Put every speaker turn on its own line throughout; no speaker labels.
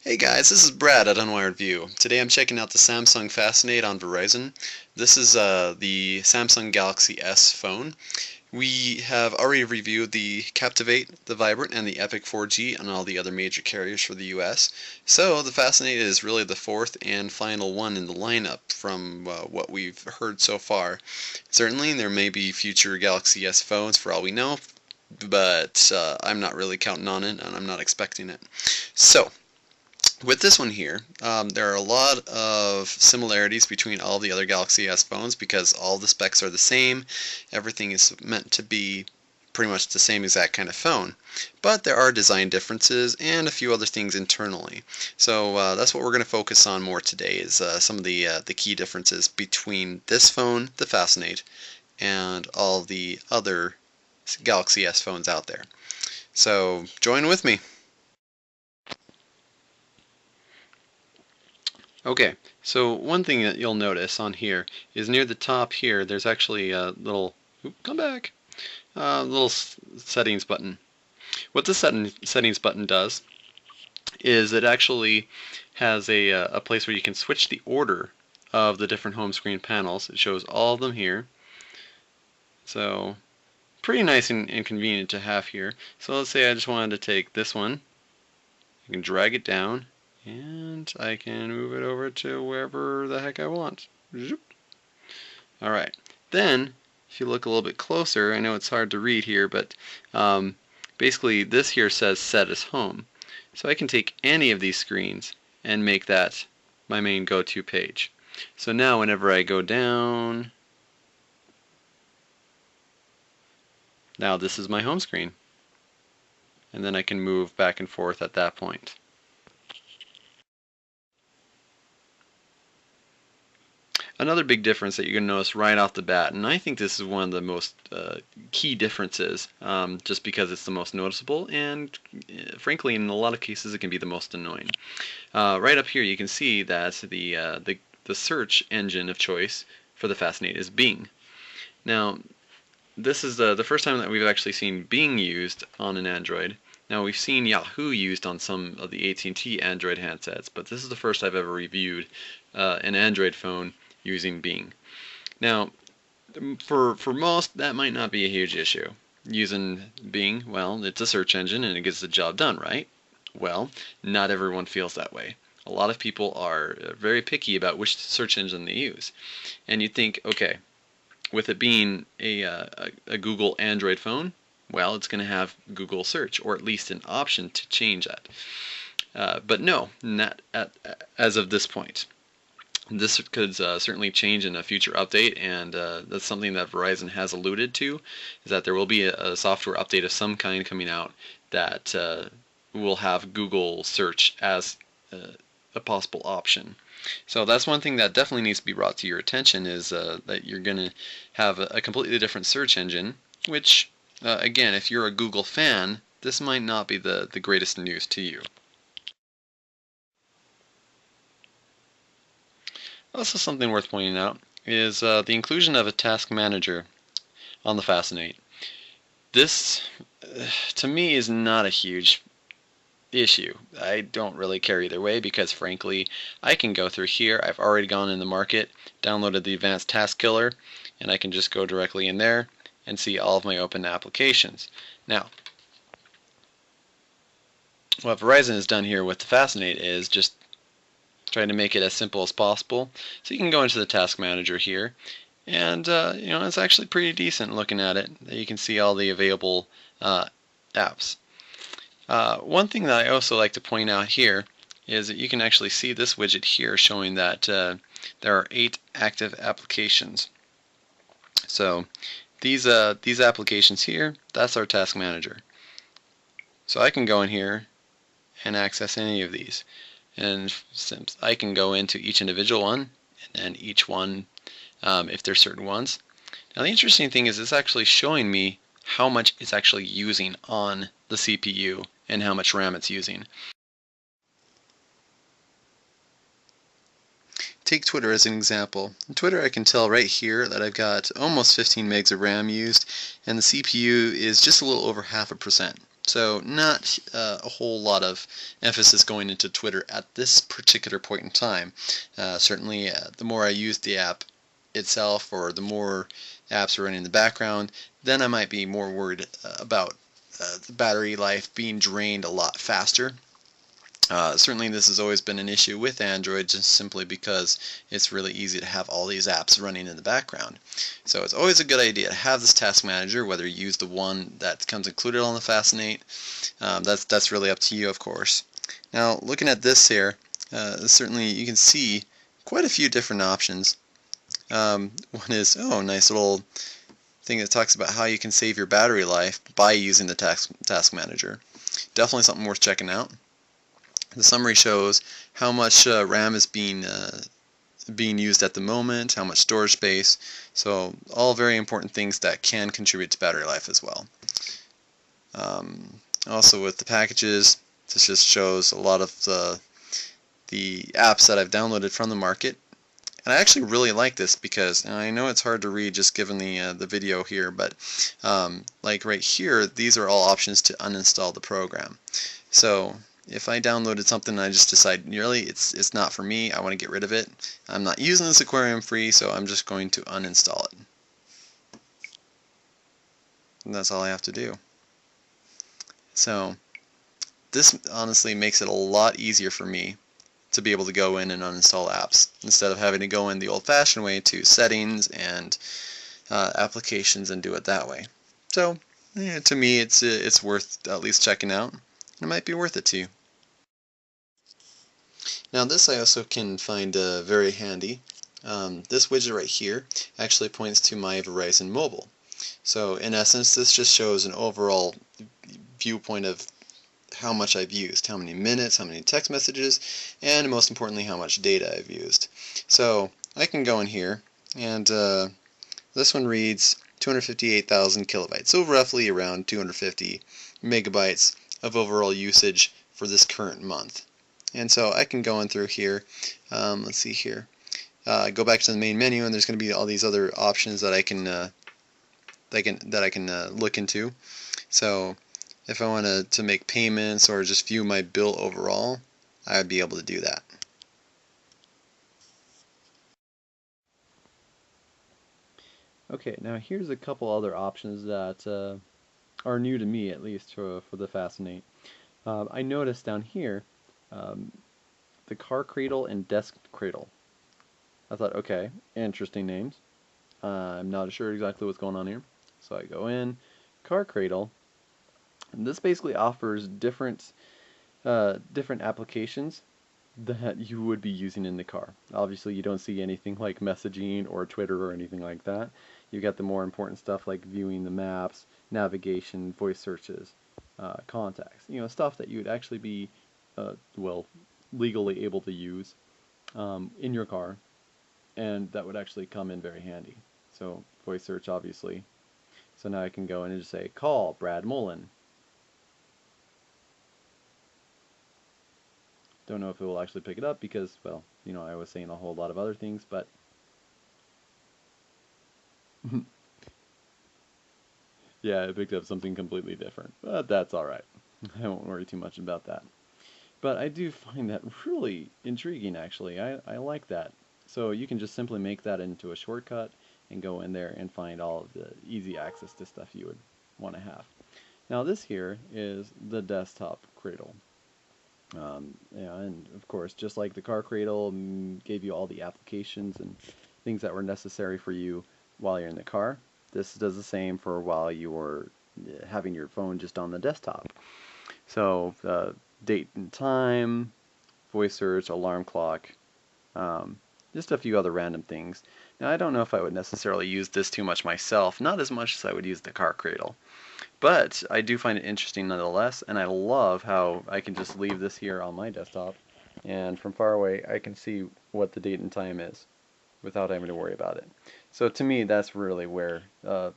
Hey guys, this is Brad at Unwired View. Today I'm checking out the Samsung Fascinate on Verizon. This is the Samsung Galaxy S phone. We have already reviewed the Captivate, the Vibrant, and the Epic 4G on all the other major carriers for the US. So the Fascinate is really the fourth and final one in the lineup from what we've heard so far. Certainly there may be future Galaxy S phones for all we know, but I'm not really counting on it and I'm not expecting it. So, with this one here, there are a lot of similarities between all the other Galaxy S phones because all the specs are the same. Everything is meant to be pretty much the same exact kind of phone. But there are design differences and a few other things internally. So that's what we're going to focus on more today is some of the key differences between this phone, the Fascinate, and all the other Galaxy S phones out there. So join with me. Okay, so one thing that you'll notice on here is near the top here, there's actually a little, come back, little settings button. What the settings button does is it actually has a place where you can switch the order of the different home screen panels. It shows all of them here. So pretty nice and convenient to have here. So let's say I just wanted to take this one. I can drag it down and I can move it over to wherever the heck I want. Alright, then if you look a little bit closer, I know it's hard to read here, but basically this here says set as home. So I can take any of these screens and make that my main go-to page. So now whenever I go down, now this is my home screen. And then I can move back and forth at that point. Another big difference that you're going to notice right off the bat, and I think this is one of the most key differences, just because it's the most noticeable, and frankly, in a lot of cases, it can be the most annoying. Right up here, you can see that the search engine of choice for the Fascinate is Bing. Now, this is the first time that we've actually seen Bing used on an Android. Now, we've seen Yahoo used on some of the AT&T Android handsets, but this is the first I've ever reviewed an Android phone using Bing. Now, for most, that might not be a huge issue. Using Bing, well, it's a search engine and it gets the job done, right? Well, not everyone feels that way. A lot of people are very picky about which search engine they use. And you think, okay, with it being a Google Android phone, well, it's going to have Google Search, or at least an option to change that. But no, not as of this point. This could certainly change in a future update, and that's something that Verizon has alluded to, is that there will be a software update of some kind coming out that will have Google Search as a possible option. So that's one thing that definitely needs to be brought to your attention, is that you're going to have a completely different search engine, which, again, if you're a Google fan, this might not be the greatest news to you. Also, something worth pointing out is the inclusion of a task manager on the Fascinate. This, to me, is not a huge issue. I don't really care either way because, frankly, I can go through here. I've already gone in the market, downloaded the Advanced Task Killer, and I can just go directly in there and see all of my open applications. Now, what Verizon has done here with the Fascinate is just trying to make it as simple as possible. So you can go into the task manager here, and it's actually pretty decent looking at it. You can see all the available apps. One thing that I also like to point out here is that you can actually see this widget here showing that there are 8 active applications. So these applications here, that's our task manager. So I can go in here and access any of these. And since I can go into each individual one, and then each one, if there's certain ones. Now the interesting thing is it's actually showing me how much it's actually using on the CPU and how much RAM it's using. Take Twitter as an example. In Twitter I can tell right here that I've got almost 15 megs of RAM used, and the CPU is just a little over 0.5%. So not a whole lot of emphasis going into Twitter at this particular point in time. Certainly, the more I use the app itself, or the more apps are running in the background, then I might be more worried about the battery life being drained a lot faster. Certainly this has always been an issue with Android, just simply because it's really easy to have all these apps running in the background. So it's always a good idea to have this task manager, whether you use the one that comes included on the Fascinate. That's really up to you, of course. Now looking at this here, certainly you can see quite a few different options. One is, oh, nice little thing that talks about how you can save your battery life by using the task manager. Definitely something worth checking out. The summary shows how much RAM is being used at the moment, how much storage space, so all very important things that can contribute to battery life as well. Also with the packages, this just shows a lot of the apps that I've downloaded from the market. And I actually really like this because, and I know it's hard to read just given the video here, but like right here, these are all options to uninstall the program. So if I downloaded something and I just decide, really, it's not for me, I want to get rid of it, I'm not using this aquarium free, so I'm just going to uninstall it. And that's all I have to do. So this honestly makes it a lot easier for me to be able to go in and uninstall apps instead of having to go in the old-fashioned way to settings and applications and do it that way. So yeah, to me it's worth at least checking out. It might be worth it to you. Now this I also can find very handy. This widget right here actually points to my Verizon mobile. So in essence, this just shows an overall viewpoint of how much I've used, how many minutes, how many text messages, and most importantly how much data I've used. So I can go in here, and this one reads 258,000 kilobytes, so roughly around 250 megabytes of overall usage for this current month. And so I can go in through here, let's see here, go back to the main menu, and there's going to be all these other options that I can look into. So if I wanted to make payments or just view my bill overall, I would be able to do that. Okay, now here's a couple other options that are new to me, at least for the Fascinate. I noticed down here the car cradle and desk cradle. I thought, okay, interesting names. I'm not sure exactly what's going on here. So I go in, car cradle, and this basically offers different applications that you would be using in the car. Obviously you don't see anything like messaging or Twitter or anything like that. You got the more important stuff like viewing the maps, navigation, voice searches, contacts, stuff that you would actually be well, legally able to use in your car, and that would actually come in very handy. So voice search, obviously. So now I can go in and just say, call Brad Mullen. Don't know if it will actually pick it up because, well, I was saying a whole lot of other things, but yeah, it picked up something completely different. But that's alright. I won't worry too much about that. But I do find that really intriguing, actually. I like that. So you can just simply make that into a shortcut and go in there and find all of the easy access to stuff you would want to have. Now this here is the desktop cradle. And of course, just like the car cradle gave you all the applications and things that were necessary for you while you're in the car, this does the same for while you were having your phone just on the desktop. So date and time, voice search, alarm clock, just a few other random things. Now I don't know if I would necessarily use this too much myself, not as much as I would use the car cradle. But I do find it interesting nonetheless, and I love how I can just leave this here on my desktop, and from far away I can see what the date and time is without having to worry about it. So to me, that's really where the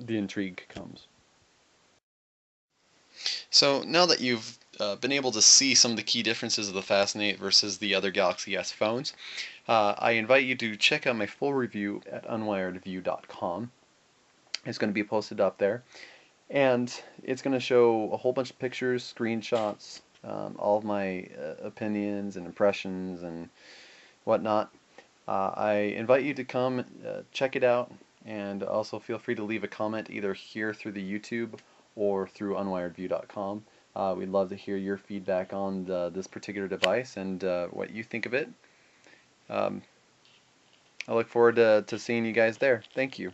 intrigue comes. So now that you've been able to see some of the key differences of the Fascinate versus the other Galaxy S phones, I invite you to check out my full review at unwiredview.com. It's going to be posted up there. And it's going to show a whole bunch of pictures, screenshots, all of my opinions and impressions and whatnot. I invite you to come check it out, and also feel free to leave a comment either here through the YouTube or through unwiredview.com. We'd love to hear your feedback on this particular device and what you think of it. I look forward to seeing you guys there. Thank you.